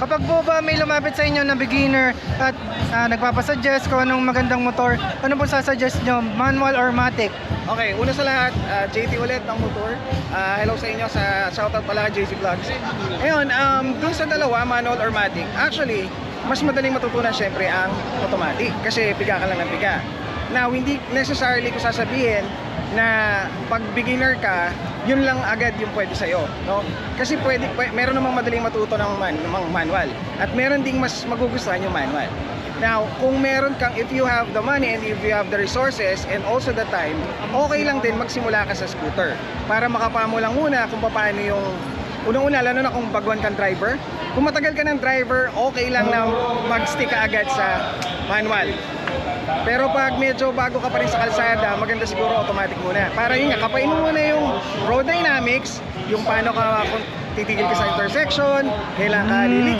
Kapag po ba may lumapit sa inyo na beginner at nagpapasuggest kung anong magandang motor, ano po sasuggest nyo? Manual or matic? Okay, una sa lahat, JT ulit ng motor. Hello sa inyo, shoutout pala kay JC Vlogs. Ngayon, dun sa dalawa, manual or matic, actually, mas madaling matutunan syempre ang automatic kasi piga ka lang ng piga. Now, hindi necessarily ko sasabihin na pag beginner ka, yun lang agad yung pwede sa'yo, no? Kasi meron namang madaling matuto ng manual at meron ding mas magugustuhan yung manual. Now, kung meron kang, if you have the money and if you have the resources and also the time, okay lang din magsimula ka sa scooter para makapa mo lang muna kung paano yung unang-una, lalo na kung baguhan kang driver. Kung matagal ka ng driver, okay lang na mag-stick ka agad sa manual. Pero pag medyo bago ka pa rin sa kalsada, maganda siguro automatic muna. Para yun nga, kapain mo muna yung road dynamics, yung paano ka, kung titigil ka sa intersection, kailan ka liliko,